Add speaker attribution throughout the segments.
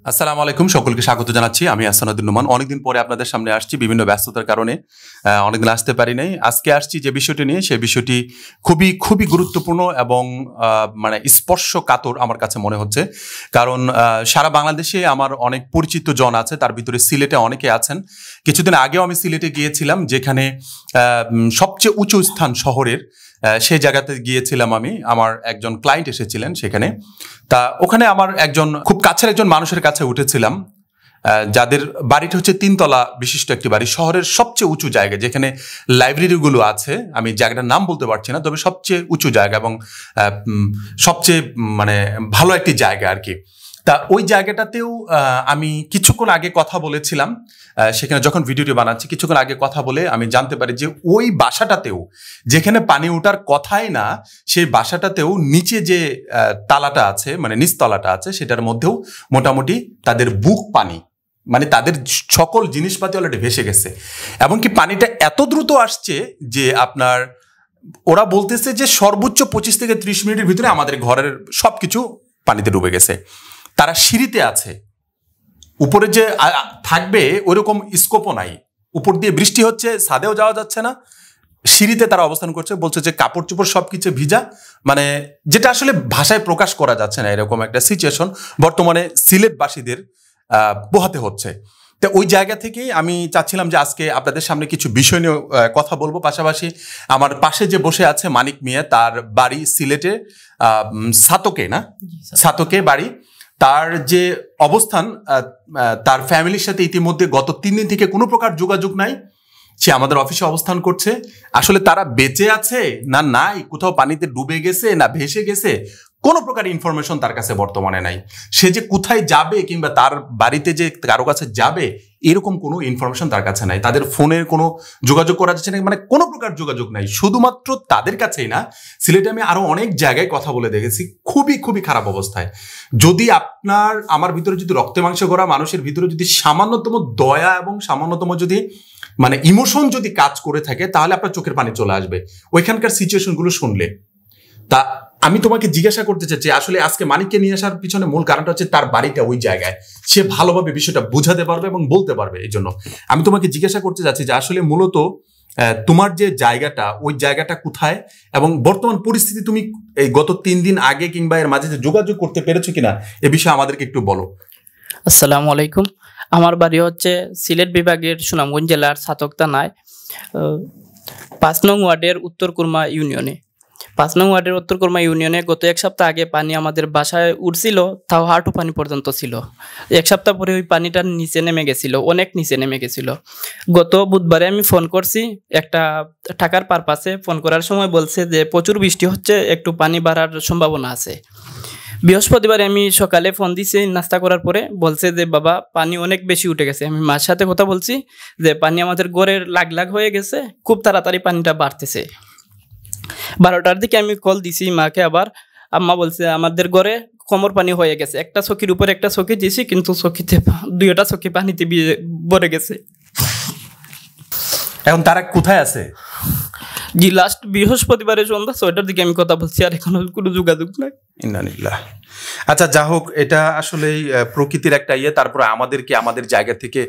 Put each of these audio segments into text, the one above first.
Speaker 1: আসসালামু আলাইকুম, সকলকে স্বাগত জানাচ্ছি। আমি আহসান উদ্দিন নোমান। অনেকদিন পরে আপনাদের সামনে আসছি, বিভিন্ন ব্যস্ততার কারণে অনেকদিন আসতে পারি নাই। আজকে আসছি যে বিষয়টি নিয়ে, সেই বিষয়টি খুবই খুবই গুরুত্বপূর্ণ এবং মানে স্পর্শকাতর আমার কাছে মনে হচ্ছে। কারণ সারা বাংলাদেশে আমার অনেক পরিচিত জন আছে, তার ভিতরে সিলেটে অনেকে আছেন। কিছুদিন আগেও আমি সিলেটে গিয়েছিলাম, যেখানে সবচেয়ে উঁচু স্থান শহরের, সেই জায়গাতে গিয়েছিলাম আমি। আমার একজন ক্লায়েন্ট এসেছিলেন সেখানে। তা ওখানে আমার একজন খুব কাছের একজন মানুষের কাছে উঠেছিলাম, যাদের বাড়িটা হচ্ছে 3 তলা বিশিষ্ট একটি বাড়ি, শহরের সবচেয়ে উঁচু জায়গা, যেখানে লাইব্রেরিগুলো আছে। আমি জায়গাটার নাম বলতে পারছি না, তবে সবচেয়ে উঁচু জায়গা এবং সবচেয়ে মানে ভালো একটি জায়গা আর কি। তা ওই জায়গাটাতেও আমি কিছুক্ষণ আগে কথা বলেছিলাম। সেখানে যখন ভিডিওটি বানাচ্ছি, কিছুক্ষণ আগে কথা বলে আমি জানতে পারি যে ওই বাসাটাতেও, যেখানে পানি ওঠার কথাই না, সেই বাসাটাতেও নিচে যে তালাটা আছে, মানে নিচতলাটা আছে, সেটার মধ্যেও মোটামুটি তাদের বুক পানি, মানে তাদের সকল জিনিসপাতি অলরেডি ভেসে গেছে। এমনকি পানিটা এত দ্রুত আসছে যে আপনার, ওরা বলতেছে যে সর্বোচ্চ 25 থেকে 30 মিনিটের ভিতরে আমাদের ঘরের সবকিছু পানিতে ডুবে গেছে। তারা সিঁড়িতে আছে, উপরে যে থাকবে ওইরকম স্কোপও নাই। উপর দিয়ে বৃষ্টি হচ্ছে, ছাদেও যাওয়া যাচ্ছে না, সিঁড়িতে তারা অবস্থান করছে। বলছে যে কাপড় চোপড় সবকিছু ভিজা, মানে যেটা আসলে ভাষায় প্রকাশ করা যাচ্ছে না, এরকম একটা সিচুয়েশন বর্তমানে সিলেটবাসীদের পোহাতে হচ্ছে। তো ওই জায়গা থেকেই আমি চাচ্ছিলাম যে আজকে আপনাদের সামনে কিছু বিষয় নিয়ে কথা বলবো। পাশাপাশি আমার পাশে যে বসে আছে মানিক মিয়া, তার বাড়ি সিলেটে সাতকে, না সাতকে বাড়ি। তার যে অবস্থান, তার ফ্যামিলির সাথে ইতিমধ্যে গত 3 দিন থেকে কোনো প্রকার যোগাযোগ নাই। সে আমাদের অফিসে অবস্থান করছে। আসলে তারা বেঁচে আছে না নাই, কোথাও পানিতে ডুবে গেছে না ভেসে গেছে, কোনো প্রকার ইনফরমেশন তার কাছে বর্তমানে নাই। সে যে কোথায় যাবে কিংবা তার বাড়িতে যে কারো কাছে যাবে, এরকম কোনো ইনফরমেশন তার কাছে নাই। তাদের ফোনের কোনো যোগাযোগ করা যাচ্ছে না, মানে কোনো প্রকার যোগাযোগ নাই। শুধুমাত্র তাদের কাছেই না, সিলেটে আমি আরো অনেক জায়গায় কথা বলে দেখেছি, খুবই খুবই খারাপ অবস্থায়। যদি আমার ভিতরে যদি রক্তে মাংস করা মানুষের ভিতরে যদি সামান্যতম দয়া এবং সামান্যতম যদি মানে ইমোশন যদি কাজ করে থাকে, তাহলে আপনার চোখের পানি চলে আসবে ওইখানকার সিচুয়েশন গুলো শুনলে। তা আমি তোমাকে জিজ্ঞাসা করতে চাচ্ছি, আসলে আজকে মানিককে নিয়ে আসার পিছনে মূল কারণটা হচ্ছে তার বাড়িটা ওই জায়গায়, সে ভালোভাবে বিষয়টা বুঝাতে পারবে এবং বলতে পারবে। এই জন্য আমি তোমাকে জিজ্ঞাসা করতে চাচ্ছি যে আসলে মূলত তোমার যে জায়গাটা, ওই জায়গাটা কোথায় এবং বর্তমান পরিস্থিতি তুমি এই গত 3 দিন আগে কিংবা এর মাঝে যোগাযোগ করতে পেরেছো কিনা, এ বিষয়ে আমাদেরকে একটু বলো।
Speaker 2: আসসালামু আলাইকুম। আমার বাড়ি হচ্ছে সিলেট বিভাগের সুনামগঞ্জ জেলার ছাতক থানায় 5 নং ওয়ার্ডের উত্তর কুরমা ইউনিয়নে। 5 নং ওয়ার্ডের উত্তর কুরমা ইউনিয়নে গত 1 সপ্তাহ আগে পানি আমাদের বাসায় উঠছিল, তাও হাঁটু পানি পর্যন্ত ছিল। 1 সপ্তাহ পরে ওই পানিটা নিচে নেমে গেছিল, অনেক নিচে নেমে গেছিল। গত বুধবারে আমি ফোন করছি একটা টাকার পারপাসে। ফোন করার সময় বলছে যে প্রচুর বৃষ্টি হচ্ছে, একটু পানি বাড়ার সম্ভাবনা আছে। বৃহস্পতিবার আমি সকালে ফোন দিছি নাস্তা করার পরে, বলছে যে বাবা পানি অনেক বেশি উঠে গেছে। আমি মার সাথে কথা বলছি যে পানি আমাদের ঘরের লাগ হয়ে গেছে, খুব তাড়াতাড়ি পানিটা বাড়তেছে। 12টার দিকে আমি কল দিছি মাকে, আবার আম্মা বলছে আমাদের ঘরে কোমর পানি হয়ে গেছে। একটা চকির উপরে একটা চকি দিয়েছি, কিন্তু চকিতে 2টা চকি পানিতে ভরে গেছে।
Speaker 1: এখন তারা কোথায় আছে?
Speaker 2: জি, লাস্ট বৃহস্পতিবারের সন্ধ্যা 6টার দিকে আমি কথা বলছি, আর এখনো কোনো যোগাযোগ নাই।
Speaker 1: ইন্নালিল্লাহ। আচ্ছা, যা হোক, এটা আসলেই প্রকৃতির একটা ইয়ে। তারপরে আমাদেরকে আমাদের জায়গা থেকে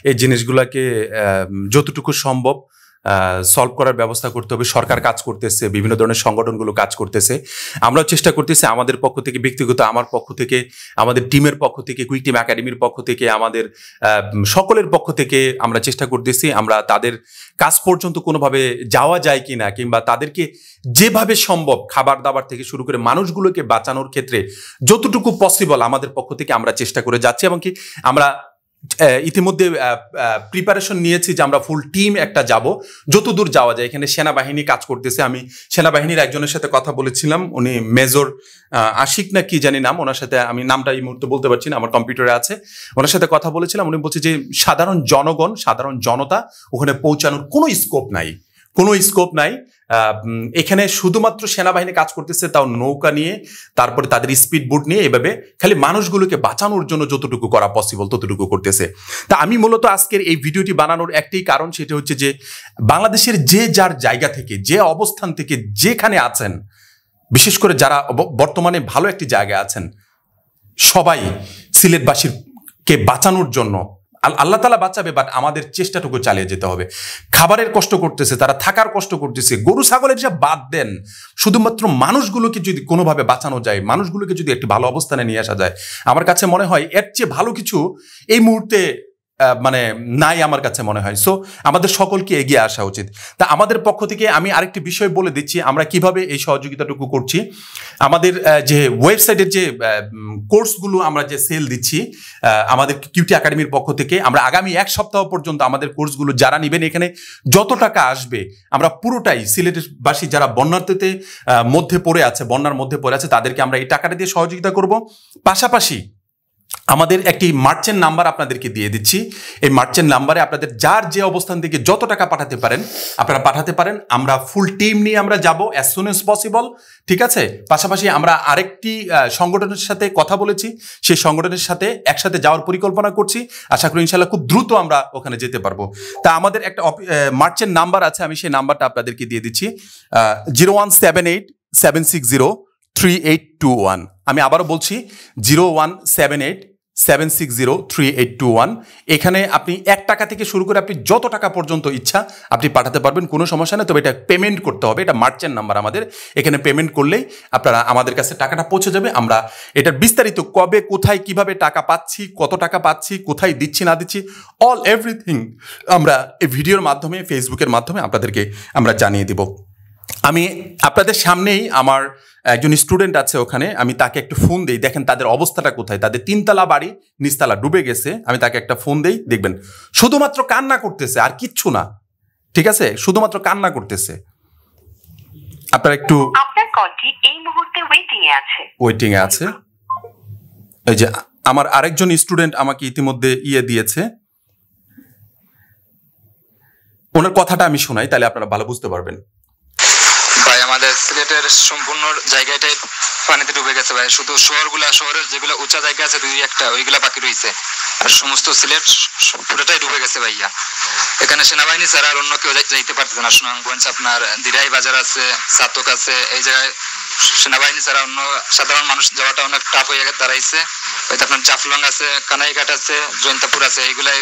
Speaker 1: এই জিনিসগুলোকে যতটুকু সম্ভব সলভ করার ব্যবস্থা করতে হবে। সরকার কাজ করতেছে, বিভিন্ন ধরনের সংগঠনগুলো কাজ করতেছে, আমরাও চেষ্টা করতেছি আমাদের পক্ষ থেকে, ব্যক্তিগত আমার পক্ষ থেকে, আমাদের টিমের পক্ষ থেকে, কুইক টিম একাডেমির পক্ষ থেকে, আমাদের সকলের পক্ষ থেকে আমরা চেষ্টা করতেছি আমরা তাদের কাজ পর্যন্ত কোনোভাবে যাওয়া যায় কিনা, কিংবা তাদেরকে যেভাবে সম্ভব খাবার দাবার থেকে শুরু করে মানুষগুলোকে বাঁচানোর ক্ষেত্রে যতটুকু পসিবল আমাদের পক্ষ থেকে আমরা চেষ্টা করে যাচ্ছি। এবং কি আমরা ইতিমধ্যে প্রিপারেশন নিয়েছি যে আমরা ফুল টিম একটা যাব, যতদূর যাওয়া যায়। এখানে সেনাবাহিনী কাজ করতেছে। আমি সেনাবাহিনীর একজনের সাথে কথা বলেছিলাম, উনি মেজর আশিক না কি জানি নাম, ওনার সাথে আমি নামটা এই মুহূর্তে বলতে পারছি না, আমার কম্পিউটারে আছে। ওনার সাথে কথা বলেছিলাম, উনি বলছে যে সাধারণ জনগণ, সাধারণ জনতা ওখানে পৌঁছানোর কোনো স্কোপ নাই, কোনো স্কোপ নাই। এখানে শুধুমাত্র সেনাবাহিনী কাজ করতেছে, তাও নৌকা নিয়ে, তারপরে তাদের স্পিড বোট নিয়ে, এভাবে খালি মানুষগুলোকে বাঁচানোর জন্য যতটুকু করা পসিবল ততটুকু করতেছে। তা আমি মূলত আজকের এই ভিডিওটি বানানোর একটাই কারণ, সেটা হচ্ছে যে বাংলাদেশের যে যার জায়গা থেকে, যে অবস্থান থেকে যেখানে আছেন, বিশেষ করে যারা বর্তমানে ভালো একটি জায়গায় আছেন, সবাই সিলেটবাসীর কে বাঁচানোর জন্য আল্লাহ তাআলা বাঁচাবে, বাট আমাদের চেষ্টাটুকু চালিয়ে যেতে হবে। খাবারের কষ্ট করতেছে, তারা থাকার কষ্ট করতেছে, গরু ছাগলের যা বাদ দেন, শুধুমাত্র মানুষগুলোকে যদি কোনোভাবে বাঁচানো যায়, মানুষগুলোকে যদি একটি ভালো অবস্থানে নিয়ে আসা যায়, আমার কাছে মনে হয় এর চেয়ে ভালো কিছু এই মুহূর্তে মানে নাই আমার কাছে মনে হয়। সো আমাদের সকলকে এগিয়ে আসা উচিত। তা আমাদের পক্ষ থেকে আমি আরেকটি বিষয় বলে দিচ্ছি আমরা কিভাবে এই সহযোগিতাটুকু করছি। আমাদের যে ওয়েবসাইটের যে কোর্সগুলো আমরা যে সেল দিচ্ছি আমাদের কিউটি একাডেমির পক্ষ থেকে, আমরা আগামী 1 সপ্তাহ পর্যন্ত আমাদের কোর্সগুলো যারা নেবেন, এখানে যত টাকা আসবে আমরা পুরোটাই সিলেটবাসী যারা বন্যার্থতে মধ্যে পড়ে আছে, বন্যার মধ্যে পড়ে আছে, তাদেরকে আমরা এই টাকাটা দিয়ে সহযোগিতা করব। পাশাপাশি আমাদের একটি মার্চেন্ট নাম্বার আপনাদেরকে দিয়ে দিচ্ছি। এই মার্চেন্ট নাম্বারে আপনাদের যার যে অবস্থান থেকে যত টাকা পাঠাতে পারেন আপনারা পাঠাতে পারেন। আমরা ফুল টিম নিয়ে আমরা যাব অ্যাজ সুন অ্যাজ পসিবল, ঠিক আছে? পাশাপাশি আমরা আরেকটি সংগঠনের সাথে কথা বলেছি, সেই সংগঠনের সাথে একসাথে যাওয়ার পরিকল্পনা করছি। আশা করি ইনশাল্লাহ খুব দ্রুত আমরা ওখানে যেতে পারবো। তা আমাদের একটা মার্চেন্ট নাম্বার আছে, আমি সেই নাম্বারটা আপনাদেরকে দিয়ে দিচ্ছি 0178-760-3821। আমি আবারও বলছি 0178-760-3821। এখানে আপনি 1 টাকা থেকে শুরু করে আপনি যত টাকা পর্যন্ত ইচ্ছা আপনি পাঠাতে পারবেন, কোনো সমস্যা নেই। তবে এটা পেমেন্ট করতে হবে, এটা মার্চেন্ট নাম্বার আমাদের। এখানে পেমেন্ট করলেই আপনারা আমাদের কাছে টাকাটা পৌঁছে যাবে। আমরা এটার বিস্তারিত কবে কোথায় কিভাবে টাকা পাচ্ছি, কত টাকা পাচ্ছি, কোথায় দিচ্ছি না দিচ্ছি, অল এভরিথিং আমরা এই ভিডিওর মাধ্যমে, ফেসবুকের মাধ্যমে আপনাদেরকে আমরা জানিয়ে দিব। আমি আপনাদের সামনেই আমার একজন স্টুডেন্ট আছে ওখানে, আমি তাকে একটু ফোন দিই, দেখেন তাদের অবস্থাটা কোথায়। তাদের 3তলা বাড়ি, নিচতলা ডুবে গেছে। আমি তাকে একটা ফোন দেই, দেখবেন শুধুমাত্র কান্না করতেছে, আর কিচ্ছু না, ঠিক আছে? শুধুমাত্র কান্না করতেছে। আপনার একটু
Speaker 3: আপনার কলটি এই মুহূর্তে
Speaker 1: ওয়েটিং এ আছে। এই যে আমার আরেকজন স্টুডেন্ট আমাকে ইতিমধ্যে দিয়েছে, ওনার কথাটা আমি শোনাই, তাহলে আপনারা ভালো বুঝতে পারবেন।
Speaker 4: ভাই আমাদের সিলেটের সম্পূর্ণ জায়গাটাই পানিতে ডুবে গেছে ভাই। শুধু শহরের যেগুলো উঁচা জায়গা আছে 2-1টা, ওইগুলা বাকি রয়েছে, আর সমস্ত সিলেট পুরোটাই ডুবে গেছে ভাইয়া। এখানে সেনাবাহিনী ছাড়া আর অন্য কেউ যাইতে পারতেছে না। সুনামগঞ্জ আপনার দিরাই বাজার আছে, সাতক আছে, এই জায়গায় সেনাবাহিনী ছাড়া অন্য সাধারণ মানুষ যাওয়াটা অনেক টাফ হয়ে দাঁড়াইছে। হয়তো আপনার জাফলং আছে, কানাইঘাট আছে, জয়ন্তাপুর আছে, এইগুলাই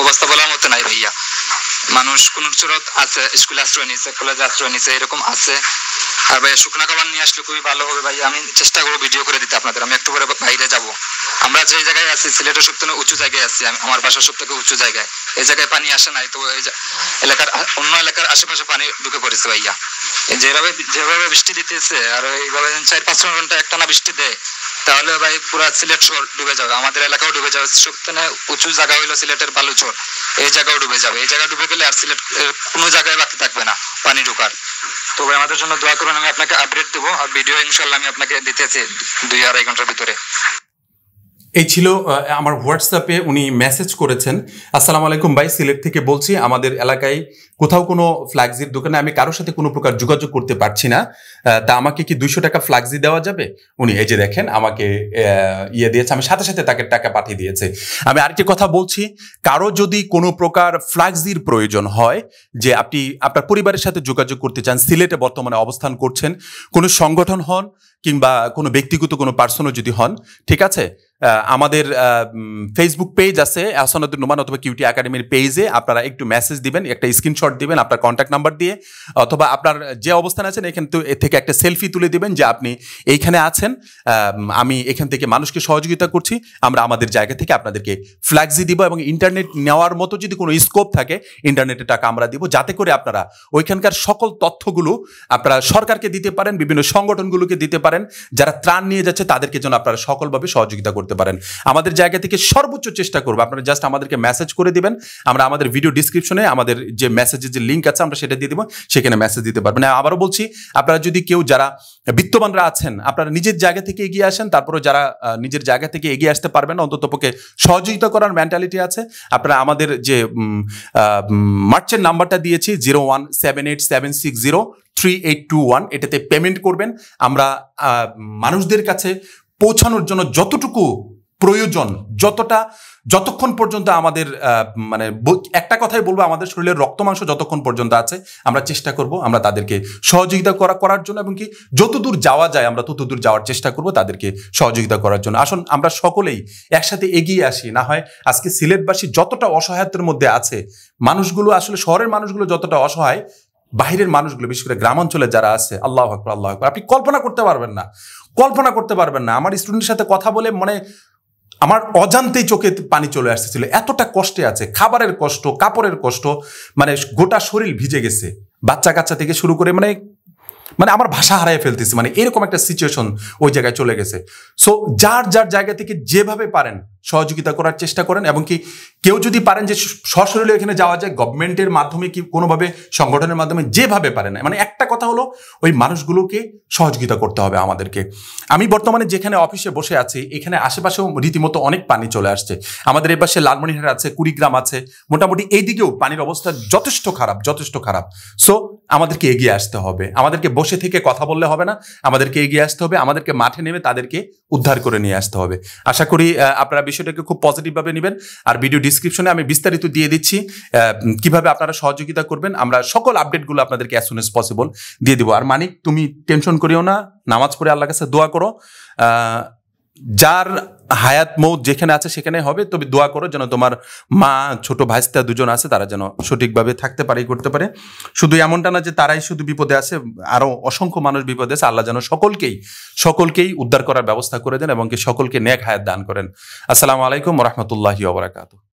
Speaker 4: অবস্থা বলার মতো নাই ভাইয়া। মানুষ কোন চরত আছে, স্কুলে আশ্রয় নিচ্ছে, কলেজে আশ্রয় নিচ্ছে, এরকম আছে। আর ভাই শুকনা খাবার নিয়ে আসলে খুবই ভালো হবে ভাই। আমি চেষ্টা করবো ভিডিও করে দিতে আপনাদের। আমি একটু পরে বাইরে যাব। আমরা যে জায়গায় আছি সিলেটের সব থেকে উঁচু জায়গায় আছি, আমার বাসার সব থেকে উঁচু জায়গায়। এই জায়গায় পানি আসে নাই, তো এই এলাকার অন্য এলাকার আশেপাশে পানি ঢুকে পড়েছে ভাইয়া। যেভাবে বৃষ্টি দিতেছে, আর এইভাবে 4-5 ঘন্টা একটানা বৃষ্টি দেয়, তাহলে ভাই পুরা সিলেট শহর ডুবে যাবে, আমাদের এলাকাও ডুবে যাবে। সবথেকে উঁচু জায়গা হইলো সিলেটের বালুচর, এই জায়গাও ডুবে যাবে। এই জায়গা ডুবে গেলে আর সিলেট কোনো জায়গায় বাকি থাকবে না পানি ঢোকার। তো ভাই আমাদের জন্য দোয়া করুন। আমি আপনাকে আপডেট দেবো, আর ভিডিও ইনশাল্লাহ আমি আপনাকে দিতেছি 2-2.5 ঘন্টার ভিতরে।
Speaker 1: এই ছিল আমার হোয়াটসঅ্যাপে উনি মেসেজ করেছেন। আসসালামু আলাইকুম ভাই, সিলেট থেকে বলছি। আমাদের এলাকায় কোথাও কোনো ফ্ল্যাক্সির দোকানে আমি কারোর সাথে কোনো প্রকার যোগাযোগ করতে পারছি না, তা আমাকে কি 200 টাকা ফ্ল্যাক্সি দেওয়া যাবে? উনি এই যে দেখেন আমাকে দিয়েছে, আমি সাথে সাথে তাকে টাকা পাঠিয়ে দিয়েছে। আমি আরেকটি কথা বলছি, কারো যদি কোনো প্রকার ফ্ল্যাক্সির প্রয়োজন হয়, যে আপনি আপনার পরিবারের সাথে যোগাযোগ করতে চান, সিলেটে বর্তমানে অবস্থান করছেন, কোনো সংগঠন হন কিংবা কোনো ব্যক্তিগত কোনো পার্সনও যদি হন, ঠিক আছে, আমাদের ফেসবুক পেজ আছে আহসান উদ্দিন নোমান, অথবা কিউটি একাডেমির পেজে আপনারা একটু মেসেজ দিবেন, একটা স্ক্রিনশট দিবেন আপনার কন্ট্যাক্ট নাম্বার দিয়ে, অথবা আপনার যে অবস্থান আছেন এখান থেকে একটা সেলফি তুলে দিবেন যে আপনি এইখানে আছেন, আমি এখান থেকে মানুষকে সহযোগিতা করছি, আমরা আমাদের জায়গা থেকে আপনাদেরকে ফ্ল্যাক্সি দিব, এবং ইন্টারনেট নেওয়ার মতো যদি কোনো স্কোপ থাকে ইন্টারনেটের টাকা আমরা দিব, যাতে করে আপনারা ওইখানকার সকল তথ্যগুলো আপনারা সরকারকে দিতে পারেন, বিভিন্ন সংগঠনগুলোকে দিতে পারেন, যারা ত্রাণ নিয়ে যাচ্ছে তাদেরকে যেন আপনারা সকলভাবে সহযোগিতা করতে পারেন। আমাদের জায়গা থেকে সর্বোচ্চ চেষ্টা করবো, আপনারা জাস্ট আমাদেরকে মেসেজ করে দিবেন, আমরা আমাদের ভিডিও ডিসক্রিপশনে আমাদের যে মেসেজের যে লিঙ্ক আছে আমরা সেটা দিয়ে দিব, সেখানে মেসেজ দিতে পারবেন। আবারও বলছি, আপনারা যদি কেউ যারা বিত্তবানরা আছেন আপনারা নিজের জায়গা থেকে এগিয়ে আসেন, তারপরে যারা নিজের জায়গা থেকে এগিয়ে আসতে পারবেন, অন্ততপক্ষে সহযোগিতা করার মেন্টালিটি আছে, আপনারা আমাদের যে মার্চের নাম্বারটা দিয়েছি 017876033821, এটাতে পেমেন্ট করবেন। আমরা মানুষদের কাছে পৌঁছানোর জন্য যতটুকু প্রয়োজন, যতক্ষণ পর্যন্ত আমাদের মানে একটা কথাই বলবো, আমাদের শরীরের রক্ত মাংস যতক্ষণ পর্যন্ত আছে আমরা চেষ্টা করব আমরা তাদেরকে সহযোগিতা করার জন্য, এবং কি যতদূর যাওয়া যায় আমরা ততদূর যাওয়ার চেষ্টা করব তাদেরকে সহযোগিতা করার জন্য। আসুন আমরা সকলেই একসাথে এগিয়ে আসি। না হয় আজকে সিলেটবাসী যতটা অসহায়তার মধ্যে আছে, মানুষগুলো আসলে শহরের মানুষগুলো যতটা অসহায়, বাইরের মানুষগুলো বিশেষ করে গ্রামাঞ্চলে যারা আছে, আল্লাহু আকবার আল্লাহু আকবার, আপনি কল্পনা করতে পারবেন না। আমার স্টুডেন্টের সাথে কথা বলে মানে আমার অজান্তেই চোখে পানি চলে আসতেছিল, এতটা কষ্টে আছে, খাবারের কষ্ট, কাপড়ের কষ্ট, মানে গোটা শরীর ভিজে গেছে, বাচ্চা কাচ্চা থেকে শুরু করে মানে আমার ভাষা হারাই ফেলতেছি, মানে এরকম একটা সিচুয়েশন ওই জায়গায় চলে গেছে। সো যার জায়গা থেকে যেভাবে পারেন সহযোগিতা করার চেষ্টা করেন, এবং কি কেউ যদি পারেন যে সশরীরে এখানে যাওয়া যায় গভর্নমেন্টের মাধ্যমে কি কোনোভাবে সংগঠনের মাধ্যমে, যেভাবে পারেন, মানে একটা কথা হলো ওই মানুষগুলোকে সহযোগিতা করতে হবে আমাদেরকে। আমি বর্তমানে যেখানে অফিসে বসে আছি এখানে আশেপাশেও রীতিমতো অনেক পানি চলে আসছে। আমাদের এই পাশে লালমনিরহাট আছে, কুড়িগ্রাম আছে, মোটামুটি এইদিকেও পানির অবস্থা যথেষ্ট খারাপ। সো আমাদেরকে এগিয়ে আসতে হবে, আমাদেরকে বসে থেকে কথা বললে হবে না, আমাদেরকে এগিয়ে আসতে হবে, আমাদেরকে মাঠে নেমে তাদেরকে উদ্ধার করে নিয়ে আসতে হবে। আশা করি আপনারা বিষয়টাকে খুব পজিটিভভাবে নেবেন। আর ভিডিও ডিসক্রিপশনে আমি বিস্তারিত দিয়ে দিচ্ছি কিভাবে আপনারা সহযোগিতা করবেন। আমরা সকল আপডেটগুলো আপনাদেরকে অ্যাজ সুন অ্যাজ পসিবল দিয়ে দিব। আর মানিক, তুমি টেনশন করিও না, নামাজ পড়ে আল্লাহর কাছে দোয়া করো, যার হায়াত মৌত যেখানে আছে সেখানে হবে, তবে দোয়া করো যেন তোমার মা, ছোট ভাইস্তা দুজন আছে তারা যেন সঠিকভাবে থাকতে পারে, করতে পারে। শুধু এমনটা না যে তারাই শুধু বিপদে আছে, আরো অসংখ্য মানুষ বিপদে আছে। আল্লাহ যেন সকলকেই উদ্ধার করার ব্যবস্থা করে দেন এবং সকলকে নেক হায়াত দান করেন। আসসালামু আলাইকুম ওয়া রাহমাতুল্লাহি ওয়া বারাকাতুহু।